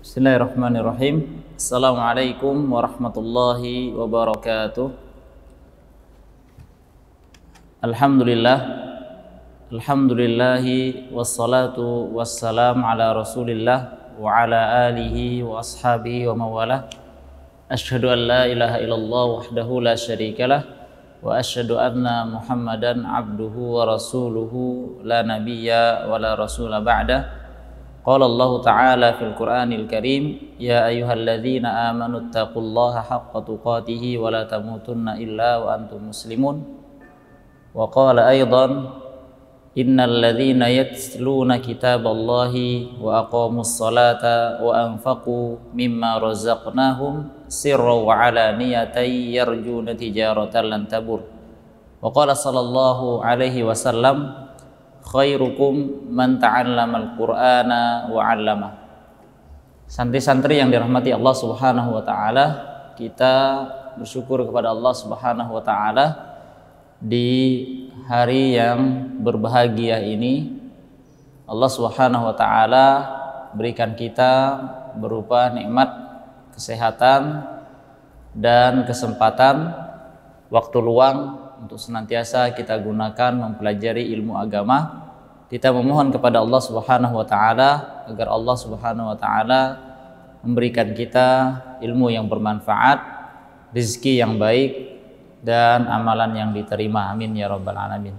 Bismillahirrahmanirrahim. Assalamualaikum warahmatullahi wabarakatuh. Alhamdulillahi wassalatu wassalam ala rasulillah wa ala alihi wa ashabihi wa mawalah. Asyhadu an la ilaha illallah wahdahu la syarikalah wa asyhadu anna muhammadan abduhu wa rasuluhu la nabiyya wa la rasula ba'dah. Qala Allah Ta'ala fil Qur'anil Karim, ya ayyuhalladzina amanu taqullaha haqqa tuqatih wa la tamutunna illa wa antum muslimun. Wa qala aidan, innal ladzina yatluna kitaballahi wa aqamus salata wa anfaqu mimma razaqnahum sirran wa alaniyatan yarjuna tijaratan lan tabur. Wa qala sallallahu alaihi wasallam, khairukum man ta'allamal qur'ana wa 'allamah. Santri-santri yang dirahmati Allah Subhanahu wa taala, kita bersyukur kepada Allah Subhanahu wa taala di hari yang berbahagia ini. Allah Subhanahu wa taala berikan kita berupa nikmat kesehatan dan kesempatan waktu luang untuk senantiasa kita gunakan mempelajari ilmu agama. Kita memohon kepada Allah Subhanahu wa taala agar Allah Subhanahu wa taala memberikan kita ilmu yang bermanfaat, rezeki yang baik, dan amalan yang diterima. Amin ya rabbal alamin.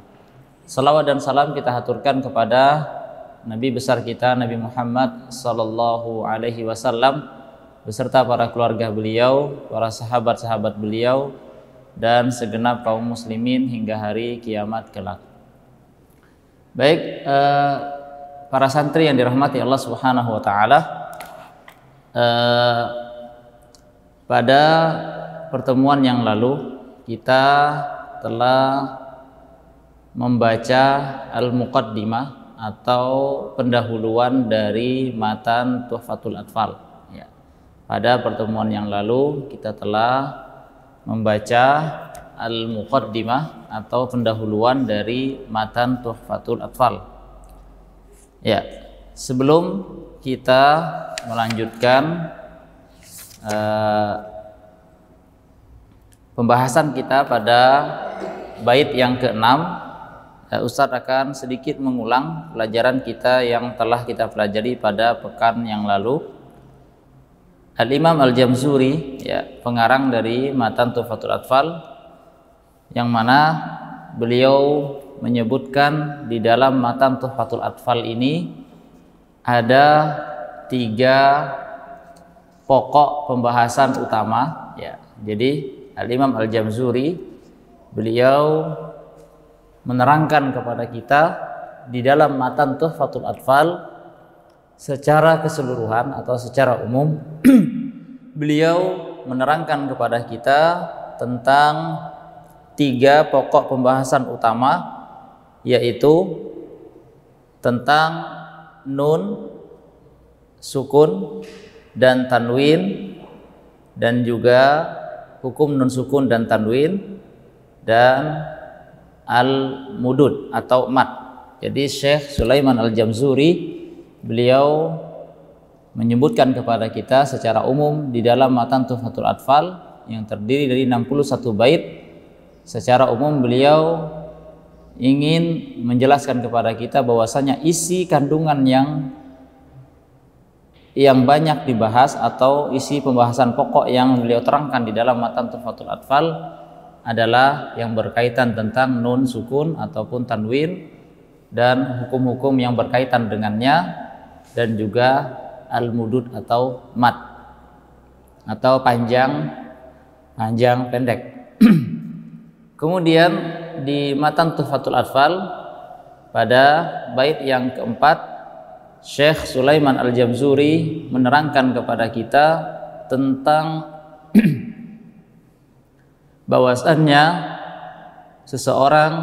Salawat dan salam kita haturkan kepada Nabi besar kita, Nabi Muhammad sallallahu alaihi wasallam, beserta para keluarga beliau, para sahabat-sahabat beliau, dan segenap kaum muslimin hingga hari kiamat kelak. Baik, para santri yang dirahmati Allah Subhanahu wa taala, pada pertemuan yang lalu kita telah membaca al-muqaddimah atau pendahuluan dari matan Tuhfatul Atfal. Ya. Pada pertemuan yang lalu kita telah membaca al-muqaddimah atau pendahuluan dari matan Tuhfatul Atfal. Ya, sebelum kita melanjutkan pembahasan kita pada bait yang ke-6, Ustadz akan sedikit mengulang pelajaran kita yang telah kita pelajari pada pekan yang lalu. Al-Imam Al-Jamzuri, ya, pengarang dari matan Tuhfatul Atfal, yang mana beliau menyebutkan di dalam matan Tuhfatul Atfal ini ada 3 pokok pembahasan utama. Ya, jadi Al-Imam Al-Jamzuri beliau menerangkan kepada kita di dalam matan Tuhfatul Atfal secara keseluruhan atau secara umum. Beliau menerangkan kepada kita tentang 3 pokok pembahasan utama, yaitu tentang nun, sukun, dan tanwin, dan juga hukum nun sukun dan tanwin, dan al-mudud atau mat. Jadi Syekh Sulaiman Al-Jamzuri beliau menyebutkan kepada kita secara umum di dalam matan Tuhfatul Atfal yang terdiri dari 61 bait. Secara umum beliau ingin menjelaskan kepada kita bahwasanya isi kandungan yang banyak dibahas atau isi pembahasan pokok yang beliau terangkan di dalam matan Tuhfatul Atfal adalah yang berkaitan tentang nun, sukun ataupun tanwin, dan hukum-hukum yang berkaitan dengannya, dan juga al-mudud atau mat atau panjang pendek. Kemudian di matan Tuhfatul Atfal pada bait yang keempat, Syekh Sulaiman Al-Jamzuri menerangkan kepada kita tentang bahwasannya seseorang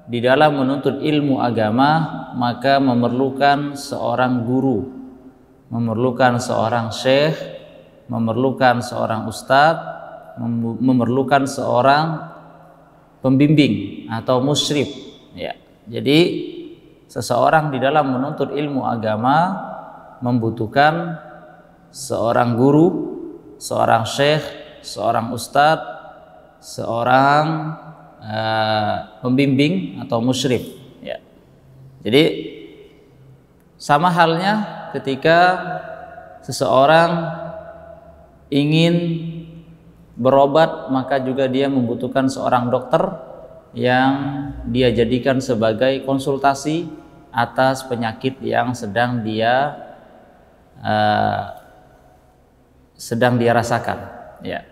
di dalam menuntut ilmu agama maka memerlukan seorang guru, memerlukan seorang syekh, memerlukan seorang ustadz, memerlukan seorang pembimbing atau musyrif. Ya, jadi seseorang di dalam menuntut ilmu agama membutuhkan seorang guru, seorang syekh, seorang ustadz, seorang pembimbing atau musyrif, ya. Jadi sama halnya ketika seseorang ingin berobat, maka juga dia membutuhkan seorang dokter yang dia jadikan sebagai konsultasi atas penyakit yang sedang dia rasakan, ya.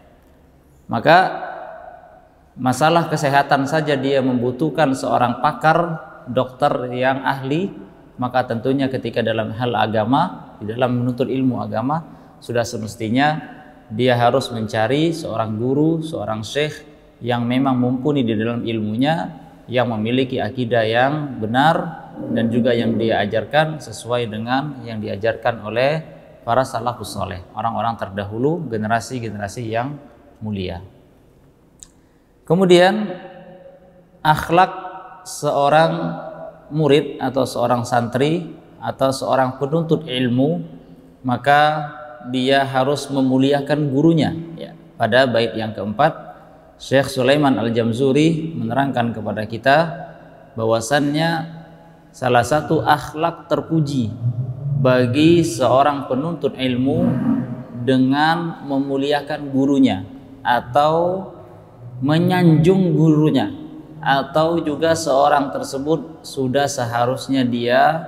Maka masalah kesehatan saja dia membutuhkan seorang pakar dokter yang ahli, maka tentunya ketika dalam hal agama, di dalam menuntut ilmu agama, sudah semestinya dia harus mencari seorang guru, seorang syekh yang memang mumpuni di dalam ilmunya, yang memiliki akidah yang benar dan juga yang dia ajarkan sesuai dengan yang diajarkan oleh para salafus saleh, orang-orang terdahulu, generasi-generasi yang mulia. Kemudian akhlak seorang murid atau seorang santri atau seorang penuntut ilmu, maka dia harus memuliakan gurunya, ya. Pada bait yang keempat, Syekh Sulaiman Al-Jamzuri menerangkan kepada kita bahwasannya salah satu akhlak terpuji bagi seorang penuntut ilmu dengan memuliakan gurunya atau menyanjung gurunya, atau juga seorang tersebut sudah seharusnya dia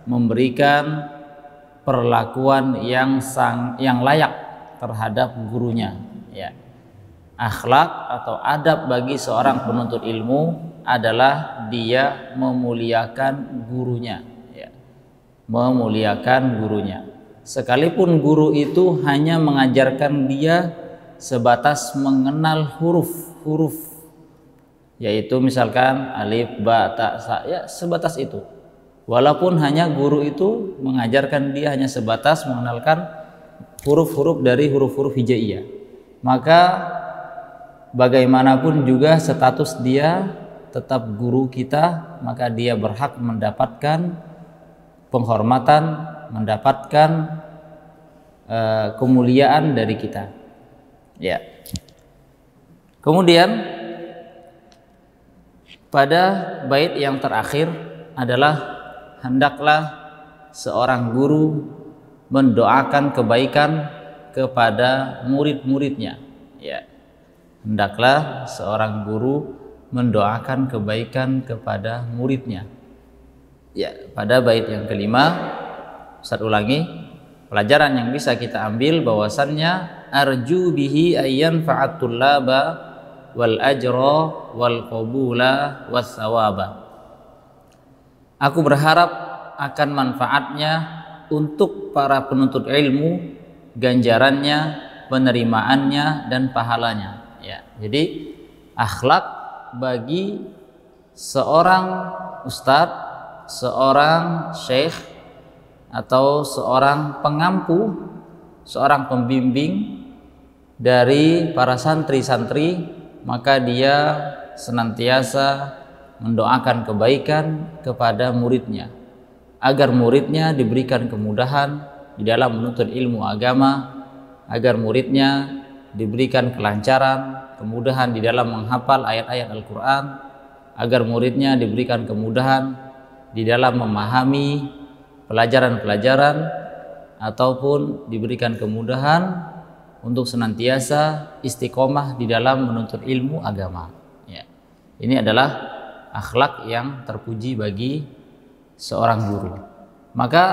memberikan perlakuan yang layak terhadap gurunya, ya. Akhlak atau adab bagi seorang penuntut ilmu adalah dia memuliakan gurunya, ya. Memuliakan gurunya, sekalipun guru itu hanya mengajarkan dia sebatas mengenal huruf-huruf, yaitu misalkan alif, ba, ta, sa, ya sebatas itu. Walaupun hanya guru itu mengajarkan dia hanya sebatas mengenalkan huruf-huruf dari huruf-huruf hijaiyah, maka bagaimanapun juga status dia tetap guru kita, maka dia berhak mendapatkan penghormatan, mendapatkan kemuliaan dari kita, ya. Kemudian pada bait yang terakhir adalah hendaklah seorang guru mendoakan kebaikan kepada murid-muridnya, ya. Hendaklah seorang guru mendoakan kebaikan kepada muridnya, ya. Pada bait yang kelima, Ustaz ulangi, pelajaran yang bisa kita ambil bahwasannya arju bihi ayyan fa'atullaba wal ajra wal qabula was sawaba. Aku berharap akan manfaatnya untuk para penuntut ilmu, ganjarannya, penerimaannya dan pahalanya, ya. Jadi akhlak bagi seorang ustadz, seorang syekh atau seorang pengampu, seorang pembimbing dari para santri-santri, maka dia senantiasa mendoakan kebaikan kepada muridnya agar muridnya diberikan kemudahan di dalam menuntut ilmu agama, agar muridnya diberikan kelancaran, kemudahan di dalam menghafal ayat-ayat Al-Quran, agar muridnya diberikan kemudahan di dalam memahami pelajaran-pelajaran, ataupun diberikan kemudahan untuk senantiasa istiqomah di dalam menuntut ilmu agama, ya. Ini adalah akhlak yang terpuji bagi seorang guru. Maka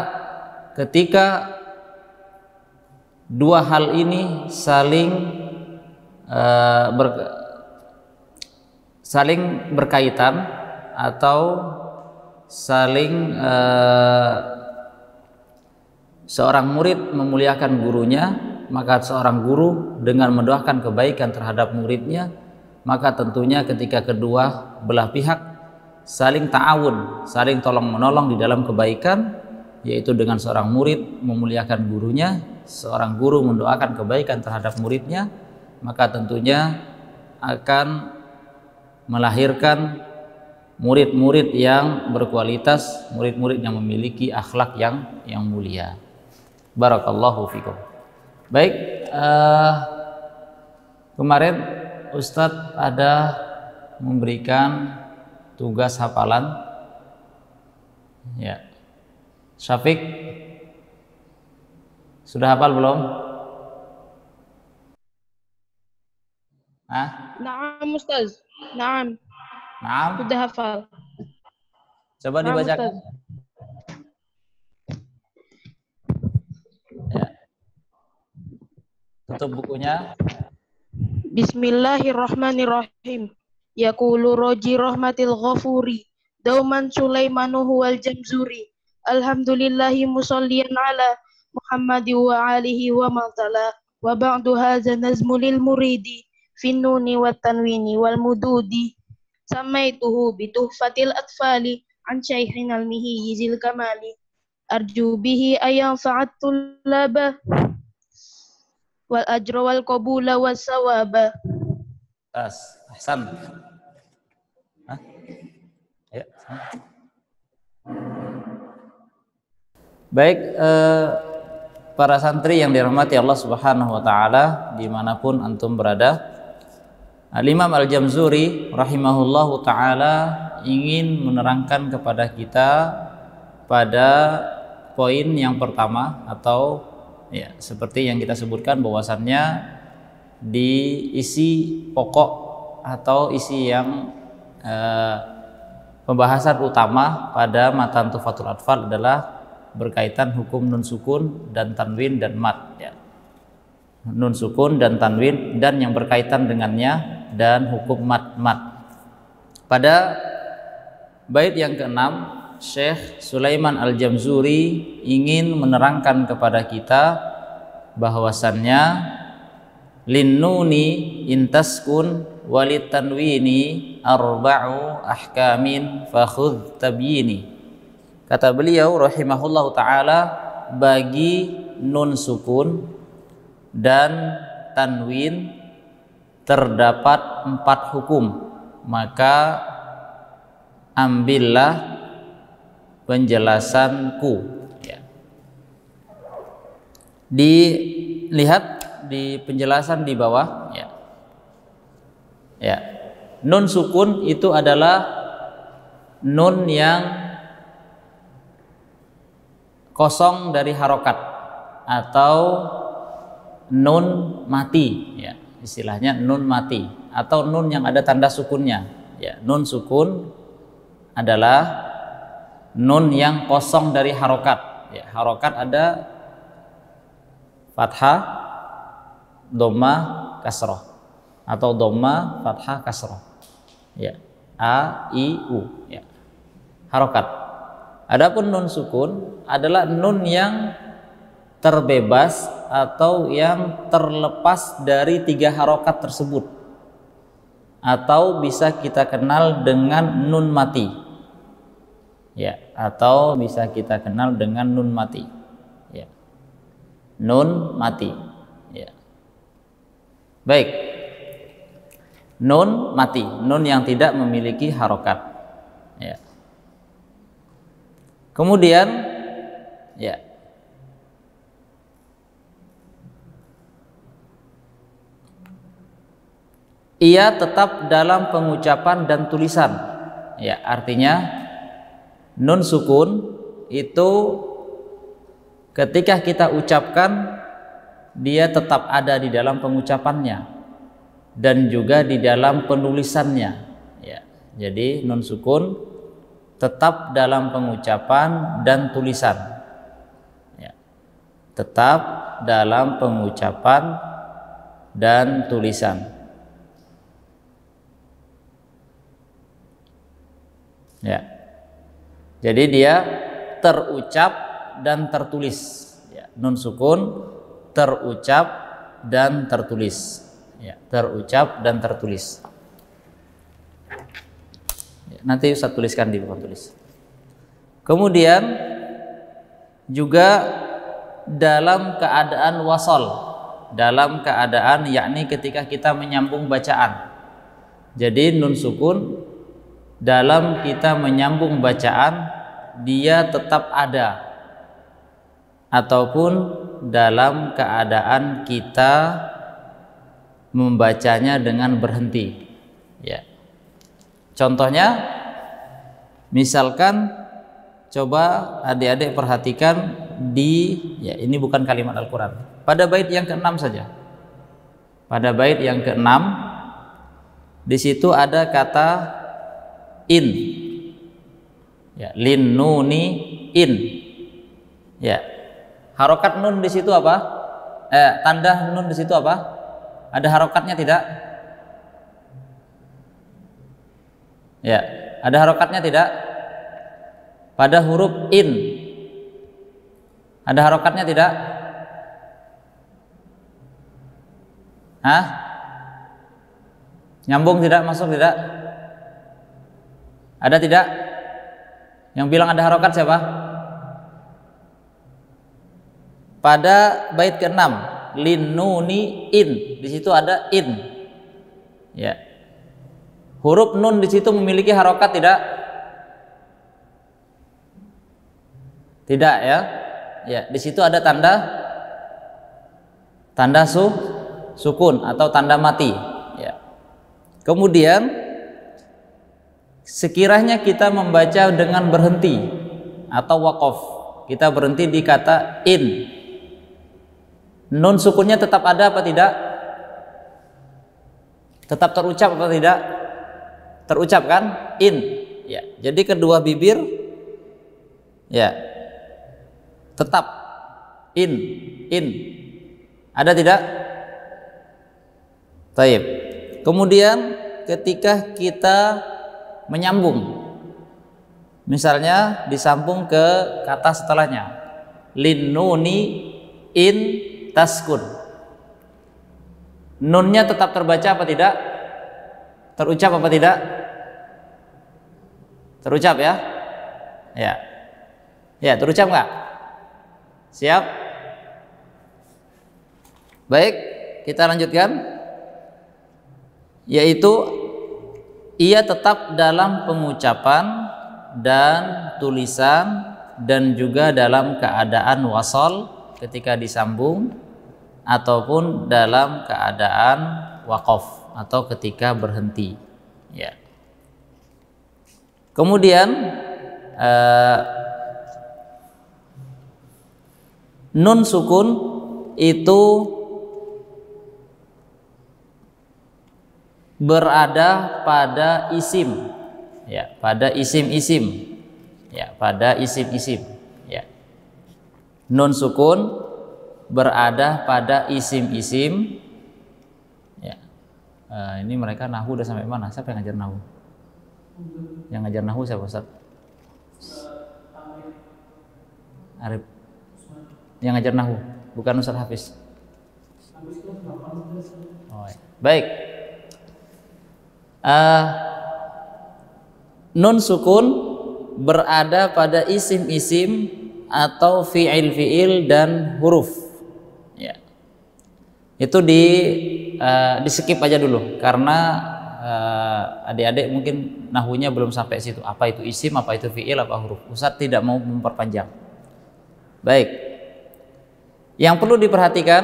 ketika dua hal ini saling berkaitan atau saling seorang murid memuliakan gurunya, maka seorang guru dengan mendoakan kebaikan terhadap muridnya, maka tentunya ketika kedua belah pihak saling ta'awun, saling tolong menolong di dalam kebaikan, yaitu dengan seorang murid memuliakan gurunya, seorang guru mendoakan kebaikan terhadap muridnya, maka tentunya akan melahirkan murid-murid yang berkualitas, murid-murid yang memiliki akhlak yang mulia. Barakallahu fikum. Baik, kemarin Ustadz ada memberikan tugas hafalan. Ya, Syafiq sudah hafal belum? Naam Ustaz. Naam. Sudah hafal. Coba dibacakan. Ya. Tutup bukunya. Bismillahirrahmanirrahim. Yaqulu roji rahmatil ghafuri dauman Sulaimanu huwal jamzuri. Alhamdulillahi musalliyan ala Muhammadi wa alihi wa matala. Wa ba'du hadza nazmu lil muridi finnuni wat tanwini wal mududi. Samaituhu bituhfatil atfali an syaikhin almihi yizil kamali. Arju bihi ayam fa'at tullaba wal ajra wal qabula was sawaba. Ahsan. Ya. Baik, para santri yang dirahmati Allah Subhanahu wa taala dimanapun antum berada, Al-Imam Al-Jamzuri rahimahullahu taala ingin menerangkan kepada kita pada poin yang pertama, atau ya seperti yang kita sebutkan bahwasannya di isi pokok atau isi yang pembahasan utama pada matan Tuhfatul Atfal adalah berkaitan hukum nun sukun dan tanwin dan mat, ya. Nun sukun dan tanwin dan yang berkaitan dengannya dan hukum mat. Pada bait yang keenam, Syekh Sulaiman Al-Jamzuri ingin menerangkan kepada kita bahwasannya linnuni intaskun walit tanwini arba'u ahkamin fakhudh tabyini. Kata beliau rahimahullahu taala, bagi nun sukun dan tanwin terdapat 4 hukum, maka ambillah penjelasanku, ya. Dilihat di penjelasan di bawah, ya. Ya. Nun sukun itu adalah nun yang kosong dari harokat atau nun mati, ya. Istilahnya nun mati atau nun yang ada tanda sukunnya, ya. Nun sukun adalah nun yang kosong dari harokat, ya. Harokat ada fathah, dhamma, kasroh, atau dhamma, fathah, kasroh, ya. A, I, U, ya. Harokat. Adapun nun sukun adalah nun yang terbebas atau yang terlepas dari 3 harokat tersebut, atau bisa kita kenal dengan nun mati, ya, atau bisa kita kenal dengan nun mati, ya. Nun mati, ya. Baik, nun mati, nun yang tidak memiliki harokat, ya. Kemudian, ya, ia tetap dalam pengucapan dan tulisan, ya. Artinya nun sukun itu ketika kita ucapkan dia tetap ada di dalam pengucapannya dan juga di dalam penulisannya, ya. Jadi nun sukun tetap dalam pengucapan dan tulisan, ya. Tetap dalam pengucapan dan tulisan, ya. Jadi dia terucap dan tertulis, ya. Nun sukun terucap dan tertulis, ya. Terucap dan tertulis. Nanti Ustaz tuliskan di papan tulis. Kemudian juga dalam keadaan wasol, dalam keadaan yakni ketika kita menyambung bacaan. Jadi nun sukun dalam kita menyambung bacaan dia tetap ada, ataupun dalam keadaan kita membacanya dengan berhenti. Ya. Contohnya, misalkan coba adik-adik perhatikan ya ini bukan kalimat Al-Quran. Pada bait yang ke-6 saja. Pada bait yang ke-6 di situ ada kata in. Ya, lin nuni in. Ya. Harokat nun di situ apa? Tanda nun di situ apa? Ada harokatnya tidak? Ya, ada harokatnya tidak? Pada huruf in ada harokatnya tidak? Hah? Nyambung tidak? Masuk tidak? Ada tidak? Yang bilang ada harokat siapa? Pada bait ke-6 lin nuni in, di situ ada in. Ya. Huruf nun di situ memiliki harokat tidak? Tidak ya. Ya, di situ ada tanda sukun atau tanda mati. Ya. Kemudian sekiranya kita membaca dengan berhenti atau waqaf, kita berhenti di kata in. Nun sukunnya tetap ada apa tidak? Tetap terucap apa tidak? Terucap kan? In. Ya. Jadi kedua bibir ya tetap in. Ada tidak? Taib. Kemudian ketika kita menyambung, misalnya disambung ke kata setelahnya, lin nuni in taskun. Nunnya tetap terbaca apa tidak? Terucap apa tidak? Terucap ya? Ya. Ya, terucap nggak? Siap? Baik, kita lanjutkan. Yaitu ia tetap dalam pengucapan dan tulisan dan juga dalam keadaan wasal ketika disambung ataupun dalam keadaan waqaf atau ketika berhenti. Ya. Kemudian nun sukun itu berada pada isim, ya, pada isim-isim, ya, pada isim-isim. Ya. Nun sukun berada pada isim-isim. Ya. Ini mereka nahu udah sampai mana? Siapa yang ngajar nahu? Yang ngajar nahu siapa, Ustaz? Arif. Yang ngajar nahu, bukan Ustaz Hafiz. Oh, ya. Baik. Nun sukun berada pada isim-isim atau fiil-fiil dan huruf. Ya. Itu di skip aja dulu karena adik-adik mungkin nahunya belum sampai situ. Apa itu isim, apa itu fiil, apa huruf. Ustaz tidak mau memperpanjang. Baik. Yang perlu diperhatikan,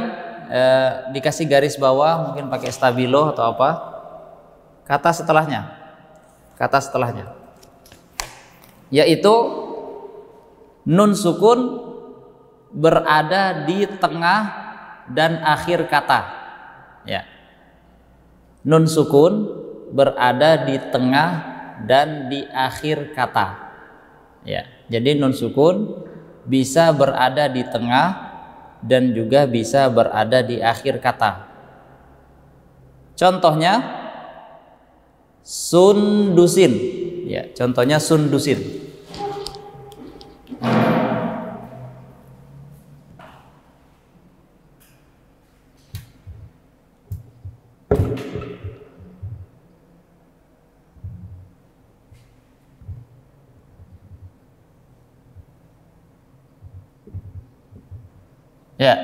dikasih garis bawah, mungkin pakai stabilo atau apa. Kata setelahnya, yaitu nun sukun berada di tengah dan akhir kata. Ya. Nun sukun berada di tengah dan di akhir kata. Ya. Jadi nun sukun bisa berada di tengah dan juga bisa berada di akhir kata. Contohnya sundusin, ya, contohnya sundusin. Ya,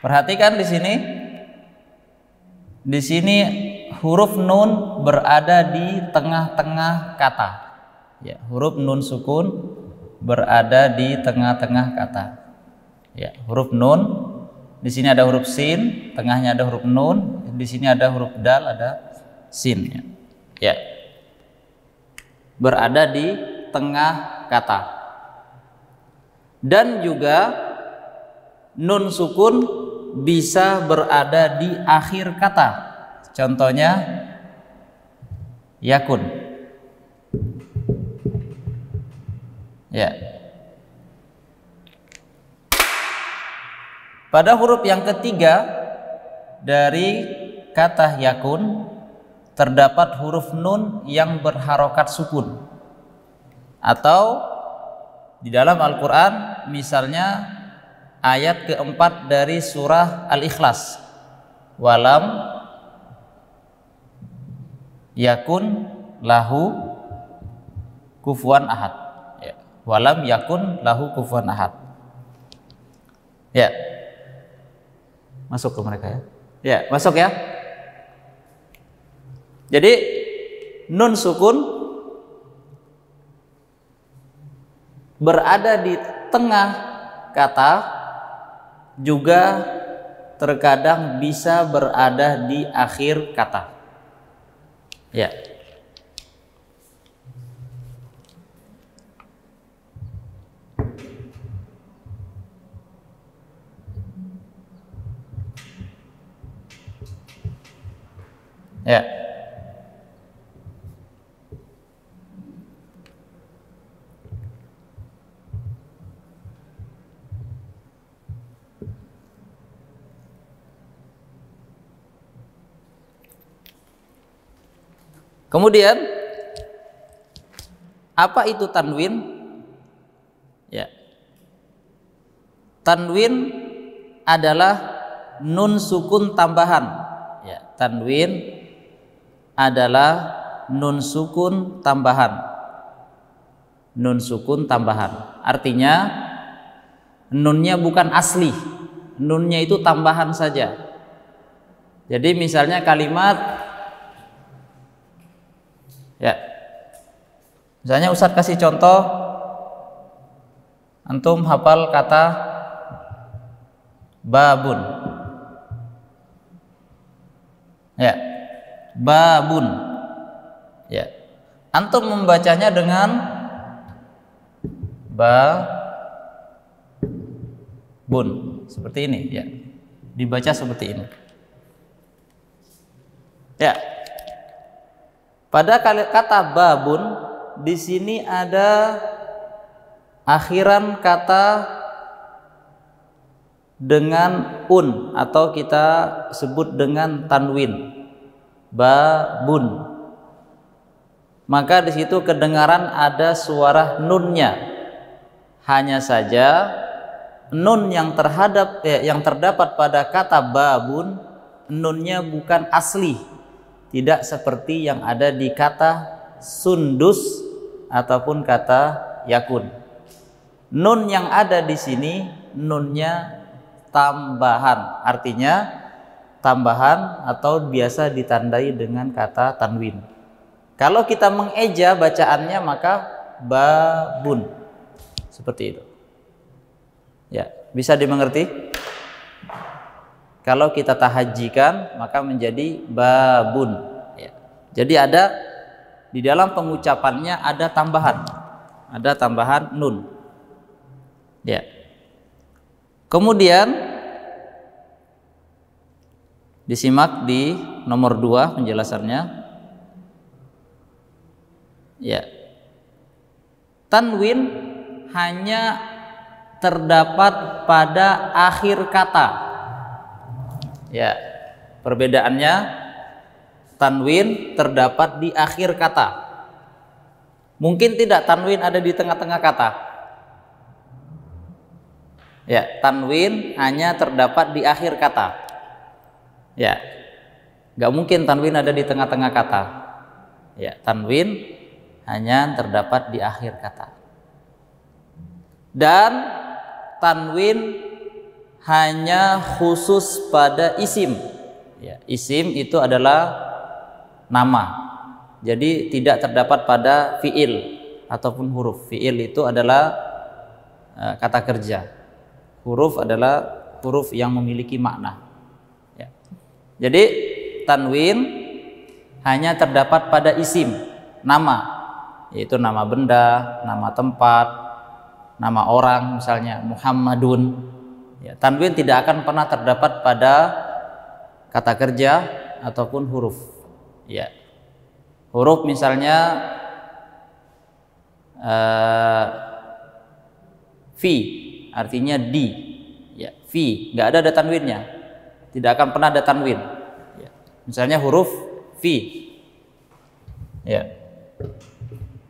perhatikan di sini. Di sini huruf nun berada di tengah-tengah kata. Ya, huruf nun sukun berada di tengah-tengah kata. Ya, huruf nun, di sini ada huruf sin, tengahnya ada huruf nun, di sini ada huruf dal, ada sin. Ya. Berada di tengah kata. Dan juga nun sukun bisa berada di akhir kata. Contohnya yakun. Ya. Pada huruf yang ketiga dari kata yakun terdapat huruf nun yang berharokat sukun. Atau di dalam Al-Quran misalnya ayat keempat dari surah Al-Ikhlas, walam yakun lahu kufuwan ahad. Ya. Walam yakun lahu kufuwan ahad. Ya, masuk ke mereka ya. Ya, masuk ya. Jadi nun sukun berada di tengah kata, juga terkadang bisa berada di akhir kata. Ya. Ya. Kemudian apa itu tanwin? Ya. Tanwin adalah nun sukun tambahan. Ya, tanwin adalah nun sukun tambahan. Nun sukun tambahan. Artinya nunnya bukan asli. Nunnya itu tambahan saja. Jadi misalnya kalimat, ya, misalnya Ustadz kasih contoh, antum hafal kata babun. Ya, babun. Ya, antum membacanya dengan babun seperti ini. Ya, dibaca seperti ini. Ya. Pada kata babun di sini ada akhiran kata dengan un atau kita sebut dengan tanwin. Babun. Maka di situ kedengaran ada suara nunnya. Hanya saja nun yang terdapat pada kata babun, nunnya bukan asli. Tidak seperti yang ada di kata sundus ataupun kata yakun. Nun yang ada di sini nunnya tambahan, artinya tambahan atau biasa ditandai dengan kata tanwin. Kalau kita mengeja bacaannya maka babun, seperti itu. Ya, bisa dimengerti? Kalau kita tahajikan maka menjadi babun. Ya. Jadi ada di dalam pengucapannya ada tambahan nun. Ya. Kemudian disimak di nomor 2 penjelasannya. Ya. Tanwin hanya terdapat pada akhir kata. Ya, perbedaannya tanwin terdapat di akhir kata. Mungkin tidak tanwin ada di tengah-tengah kata. Ya, tanwin hanya terdapat di akhir kata. Ya, nggak mungkin tanwin ada di tengah-tengah kata. Ya, tanwin hanya terdapat di akhir kata. Dan tanwin hanya khusus pada isim. Ya, isim itu adalah nama. Jadi tidak terdapat pada fiil ataupun huruf. Fiil itu adalah kata kerja. Huruf adalah huruf yang memiliki makna. Ya. Jadi tanwin hanya terdapat pada isim, nama, yaitu nama benda, nama tempat, nama orang, misalnya Muhammadun. Ya, tanwin tidak akan pernah terdapat pada kata kerja ataupun huruf. Ya. Huruf misalnya fi, artinya di. Ya, fi, nggak ada tanwinnya, tidak akan pernah ada tanwin. Ya. Misalnya huruf fi, ya,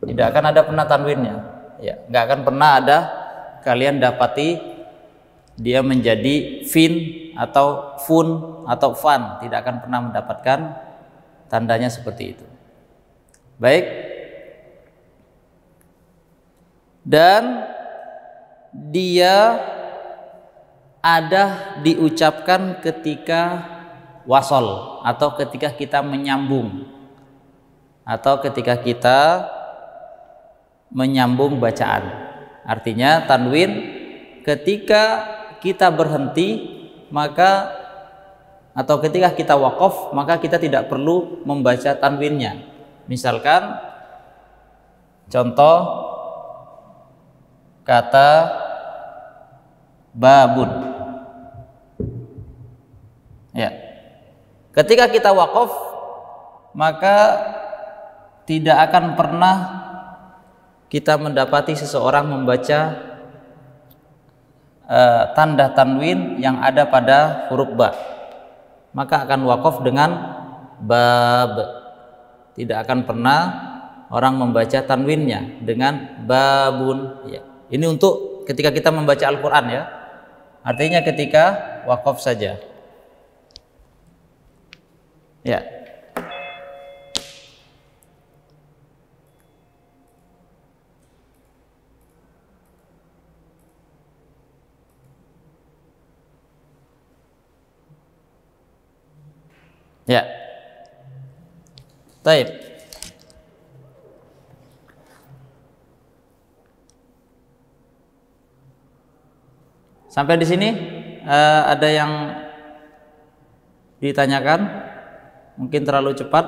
tidak akan ada pernah tanwinnya. Ya, nggak akan pernah ada kalian dapati dia menjadi fin atau fun atau fan, tidak akan pernah mendapatkan tandanya seperti itu. Baik. Dan dia ada diucapkan ketika wasol atau ketika kita menyambung atau ketika kita menyambung bacaan. Artinya tanwin ketika kita berhenti maka atau ketika kita waqaf maka kita tidak perlu membaca tanwinnya. Misalkan contoh kata babun. Ya. Ketika kita waqaf maka tidak akan pernah kita mendapati seseorang membaca tanda tanwin yang ada pada huruf ba. Maka akan waqaf dengan bab. Tidak akan pernah orang membaca tanwinnya dengan babun. Ya. Ini untuk ketika kita membaca Al-Quran, ya. Artinya ketika waqaf saja. Ya. Ya. Baik. Sampai di sini ada yang ditanyakan? Mungkin terlalu cepat.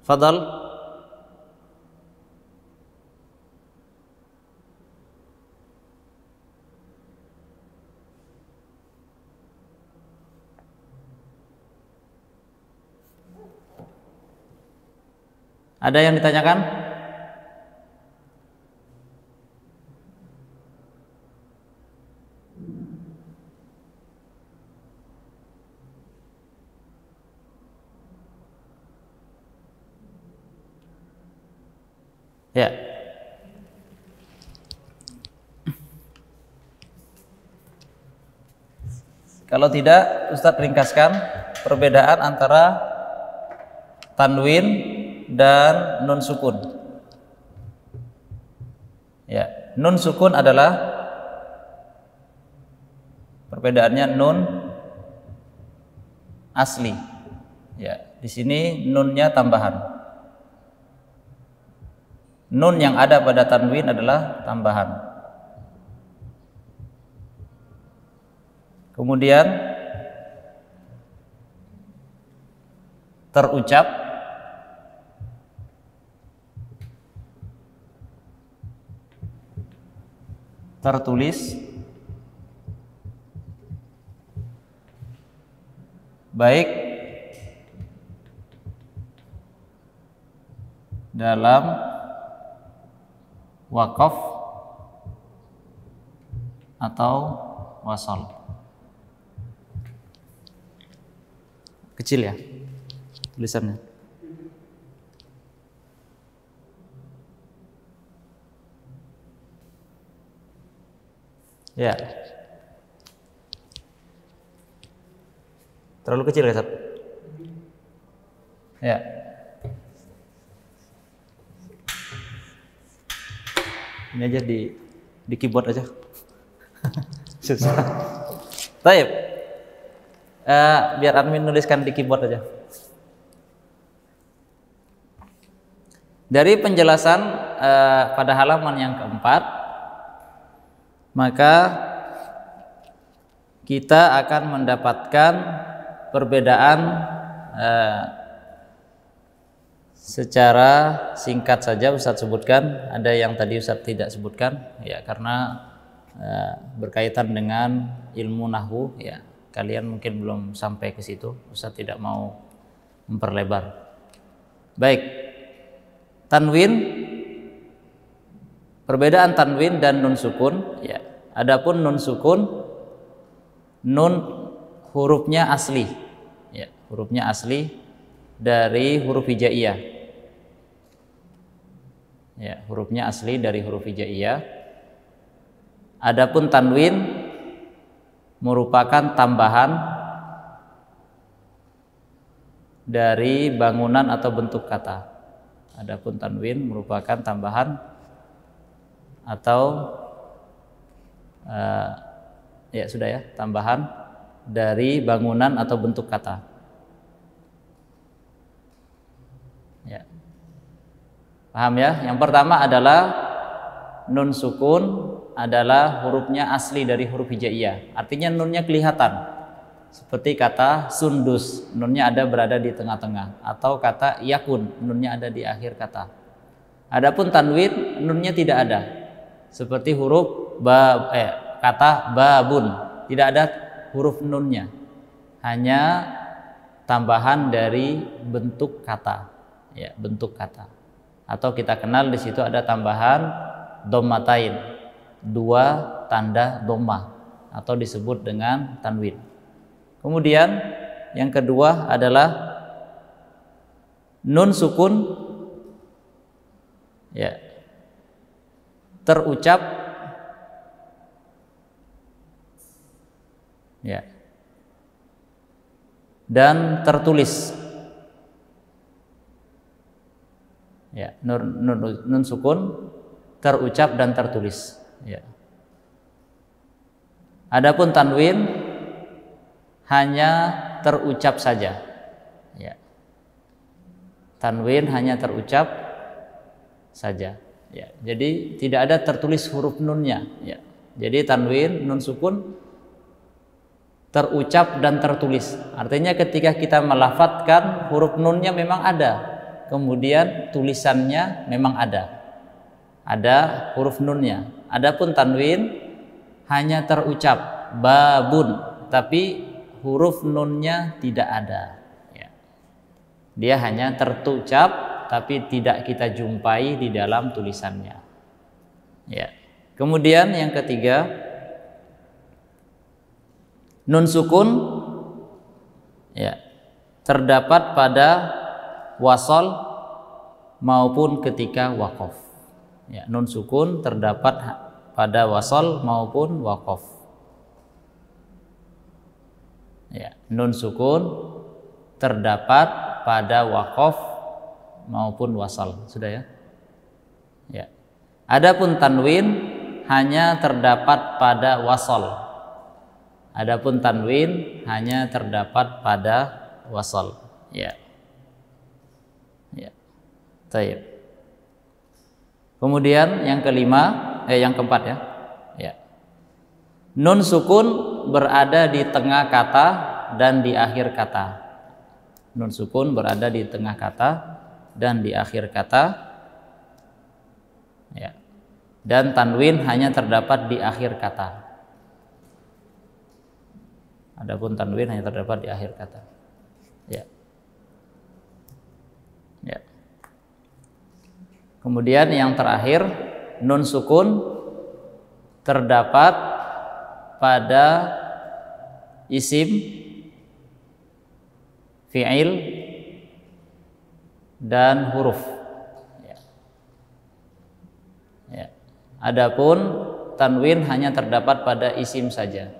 Fadal. Ada yang ditanyakan? Ya. Kalau tidak, Ustadz ringkaskan perbedaan antara tanwin dan nun sukun. Ya, nun sukun adalah perbedaannya nun asli. Ya, di sini nunnya tambahan. Nun yang ada pada tanwin adalah tambahan. Kemudian terucap tertulis baik dalam waqaf atau wasal. Kecil ya tulisannya. Ya. Terlalu kecil ya, Sat? Ya. Ini aja di keyboard aja. Susah. Baik. Biar admin nuliskan di keyboard aja. Dari penjelasan pada halaman yang keempat, maka kita akan mendapatkan perbedaan secara singkat saja Ustadz sebutkan. Ada yang tadi Ustadz tidak sebutkan ya, karena berkaitan dengan ilmu nahwu ya. Kalian mungkin belum sampai ke situ, Ustadz tidak mau memperlebar. Baik, tanwin, perbedaan tanwin dan nun sukun ya. Adapun nun sukun, nun hurufnya asli ya, hurufnya asli dari huruf hijaiyah ya, hurufnya asli dari huruf hijaiyah. Adapun tanwin merupakan tambahan dari bangunan atau bentuk kata. Adapun tanwin merupakan tambahan atau ya sudah ya, tambahan dari bangunan atau bentuk kata. Ya. Paham ya? Yang pertama adalah nun sukun adalah hurufnya asli dari huruf hijaiyah. Artinya nunnya kelihatan. Seperti kata sundus, nunnya berada di tengah-tengah, atau kata yakun, nunnya ada di akhir kata. Adapun tanwin, nunnya tidak ada. Seperti huruf kata babun, tidak ada huruf nunnya. Hanya tambahan dari bentuk kata. Ya, bentuk kata. Atau kita kenal di situ ada tambahan dhammatain, dua tanda dhammah, atau disebut dengan tanwin. Kemudian yang kedua adalah nun sukun ya, terucap ya, dan tertulis ya, nun sukun terucap dan tertulis ya. Adapun tanwin hanya terucap saja ya. Tanwin hanya terucap saja ya. Jadi tidak ada tertulis huruf nunnya ya. Jadi tanwin, nun sukun terucap dan tertulis. Artinya ketika kita melafadzkan, huruf nunnya memang ada, kemudian tulisannya memang ada huruf nunnya. Adapun tanwin hanya terucap babun, tapi huruf nunnya tidak ada ya. Dia hanya terucap tapi tidak kita jumpai di dalam tulisannya ya. Kemudian yang ketiga, nun sukun ya, terdapat pada wasol maupun ketika waqaf ya. Nun sukun terdapat pada wasol maupun waqaf ya. Nun sukun terdapat pada waqaf maupun wasal. Sudah ya? Ya. Adapun tanwin hanya terdapat pada wasal. Adapun tanwin hanya terdapat pada wasal. Ya. Ya. Baik. Kemudian yang keempat ya. Ya. Nun sukun berada di tengah kata dan di akhir kata. Nun sukun berada di tengah kata dan di akhir kata ya. Dan tanwin hanya terdapat di akhir kata. Adapun tanwin hanya terdapat di akhir kata ya. Ya. Kemudian yang terakhir, nun sukun terdapat pada isim, fi'il, dan huruf ya. Ya. Adapun tanwin hanya terdapat pada isim saja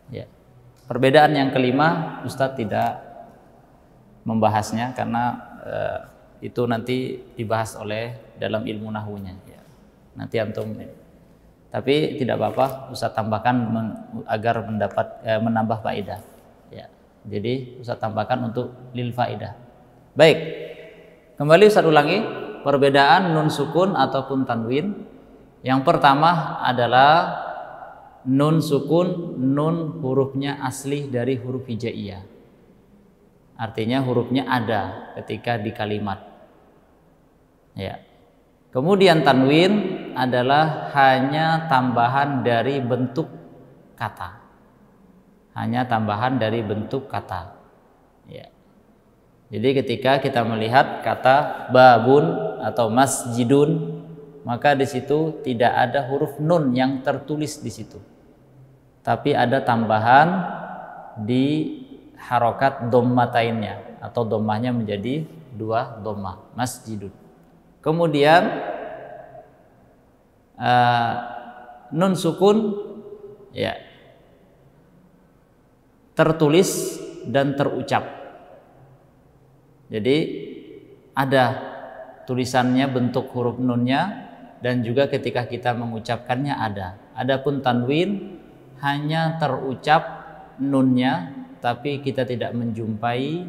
ya. Perbedaan yang kelima Ustadz tidak membahasnya karena itu nanti dibahas oleh dalam ilmu nahwunya ya. Nanti antum, tapi tidak apa-apa Ustadz tambahkan agar menambah faedah ya. Jadi Ustaz tambahkan untuk lil faidah. Baik. Kembali Ustaz ulangi perbedaan nun sukun ataupun tanwin. Yang pertama adalah nun sukun, nun hurufnya asli dari huruf hijaiyah. Artinya hurufnya ada ketika di kalimat. Ya. Kemudian tanwin adalah hanya tambahan dari bentuk kata. Hanya tambahan dari bentuk kata. Ya. Jadi ketika kita melihat kata babun atau masjidun, maka di situ tidak ada huruf nun yang tertulis di situ. Tapi ada tambahan di harokat dhammatainnya atau dhammahnya menjadi 2 dhammah, masjidun. Kemudian nun sukun ya tertulis dan terucap. Jadi ada tulisannya bentuk huruf nunnya dan juga ketika kita mengucapkannya ada. Adapun tanwin hanya terucap nunnya tapi kita tidak menjumpai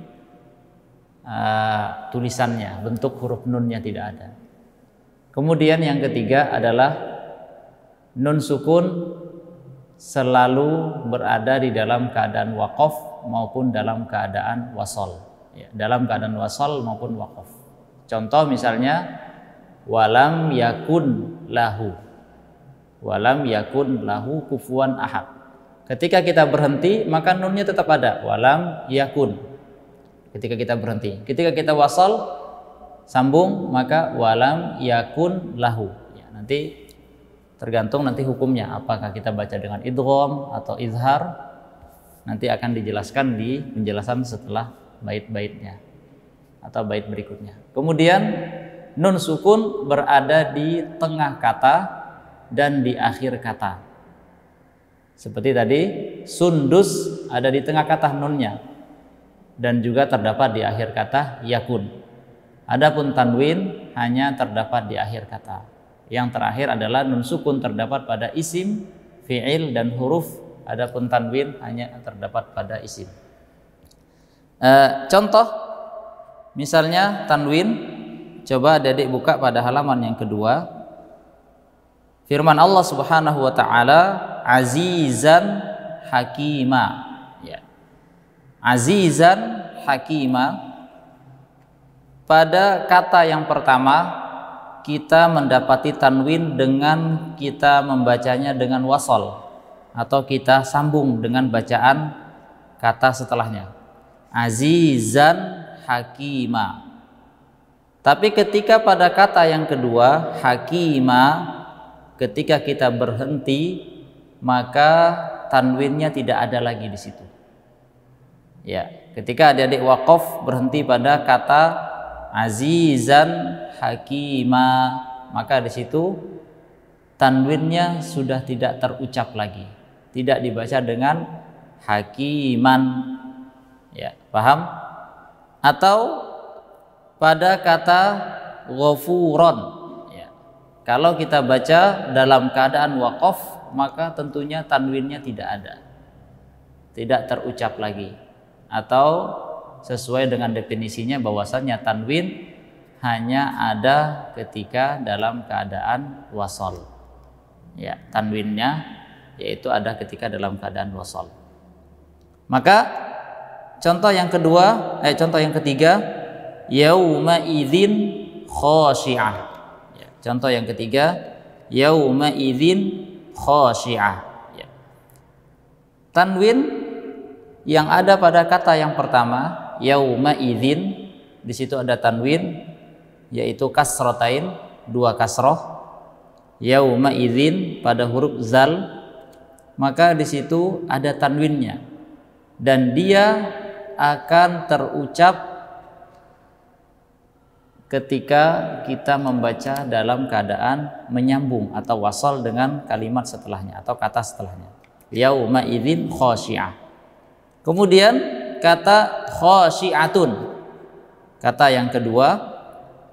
tulisannya, bentuk huruf nunnya tidak ada. Kemudian yang ketiga adalah nun sukun selalu berada di dalam keadaan waqaf maupun dalam keadaan wasol, ya, dalam keadaan wasol maupun waqaf. Contoh misalnya walam yakun lahu, walam yakun lahu kufuwan ahad. Ketika kita berhenti maka nunnya tetap ada, walam yakun. Ketika kita berhenti, ketika kita wasal sambung maka walam yakun lahu. Ya, nanti tergantung nanti hukumnya, apakah kita baca dengan idgham atau izhar, nanti akan dijelaskan di penjelasan setelah bait-baitnya atau bait berikutnya. Kemudian nun sukun berada di tengah kata dan di akhir kata. Seperti tadi sundus ada di tengah kata nunnya dan juga terdapat di akhir kata yakun. Adapun tanwin hanya terdapat di akhir kata. Yang terakhir adalah nun sukun terdapat pada isim, fi'il dan huruf. Adapun tanwin hanya terdapat pada isim. Contoh misalnya tanwin, coba adik buka pada halaman yang kedua. Firman Allah Subhanahu wa taala, azizan hakima. Ya. Azizan hakima. Pada kata yang pertama kita mendapati tanwin dengan kita membacanya dengan wasol atau kita sambung dengan bacaan kata setelahnya. Azizan hakima. Tapi ketika pada kata yang kedua hakima, ketika kita berhenti maka tanwinnya tidak ada lagi di situ. Ya, ketika adik-adik waqaf berhenti pada kata azizan hakima, maka di situ tanwinnya sudah tidak terucap lagi, tidak dibaca dengan hakiman. Ya, paham? Atau pada kata ghafuron, ya, kalau kita baca dalam keadaan waqaf maka tentunya tanwinnya tidak ada, tidak terucap lagi, atau sesuai dengan definisinya bahwasannya tanwin hanya ada ketika dalam keadaan wasol. Ya, tanwinnya yaitu ada ketika dalam keadaan wasol. Maka contoh yang ketiga, yauma idzin khashi'ah. Ya, contoh yang ketiga, yauma idzin khashi'ah. Ya. Tanwin yang ada pada kata yang pertama yauma idzin, di situ ada tanwin yaitu kasrotain, 2 kasroh. Yauma idzin pada huruf zal, maka di situ ada tanwinnya dan dia akan terucap ketika kita membaca dalam keadaan menyambung atau wasal dengan kalimat setelahnya atau kata setelahnya. Yauma idzin khashi'ah. Kemudian kata khashi'atun, kata yang kedua,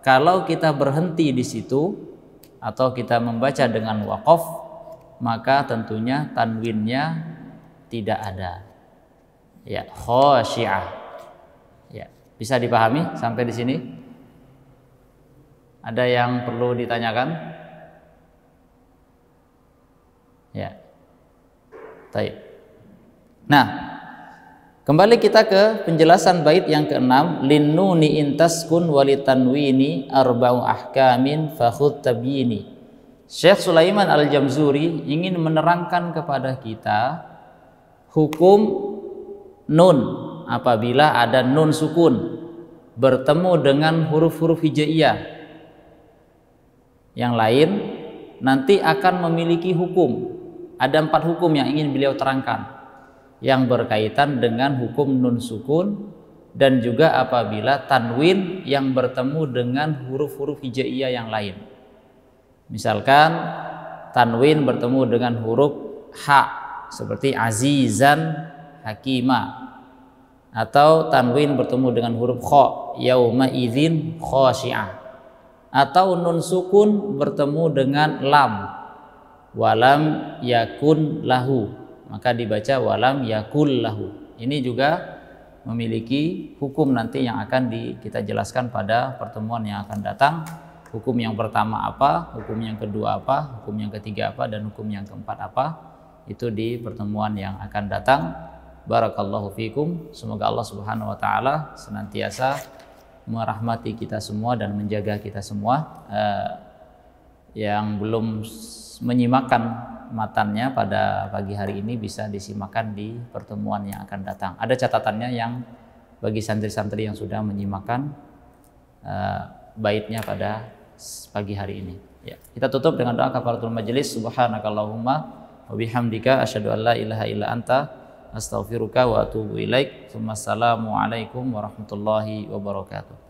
kalau kita berhenti di situ atau kita membaca dengan waqaf, maka tentunya tanwinnya tidak ada. Ya, khasyi'ah. Ya, bisa dipahami sampai di sini? Ada yang perlu ditanyakan? Ya. Baik. Nah, kembali kita ke penjelasan bait yang keenam, linnuni intaskun walitanwini arba'u ahkamin fakhud tabyini. Syekh Sulaiman Al-Jamzuri ingin menerangkan kepada kita hukum nun apabila ada nun sukun bertemu dengan huruf-huruf hijaiyah yang lain nanti akan memiliki hukum. Ada 4 hukum yang ingin beliau terangkan yang berkaitan dengan hukum nun sukun dan juga apabila tanwin yang bertemu dengan huruf-huruf hijaiyah yang lain. Misalkan tanwin bertemu dengan huruf ha seperti azizan hakima, atau tanwin bertemu dengan huruf kha yauma idzin khasyi'ah, atau nun sukun bertemu dengan lam walam yakun lahu, maka dibaca walam yakul lahu. Ini juga memiliki hukum nanti yang akan kita jelaskan pada pertemuan yang akan datang. Hukum yang pertama apa, hukum yang kedua apa, hukum yang ketiga apa, dan hukum yang keempat apa, itu di pertemuan yang akan datang. Barakallahu fikum. Semoga Allah Subhanahu wa taala senantiasa merahmati kita semua dan menjaga kita semua. Yang belum menyimakkan matannya pada pagi hari ini bisa disimakkan di pertemuan yang akan datang. Ada catatannya yang bagi santri-santri yang sudah menyimakkan baitnya pada pagi hari ini. Ya, kita tutup dengan doa kafaratul majelis. Subhanakallahumma wa bihamdika asyhadu an la ilaha illa anta astaghfiruka wa atubu ilaik. Wassalamu alaikum warahmatullahi wabarakatuh.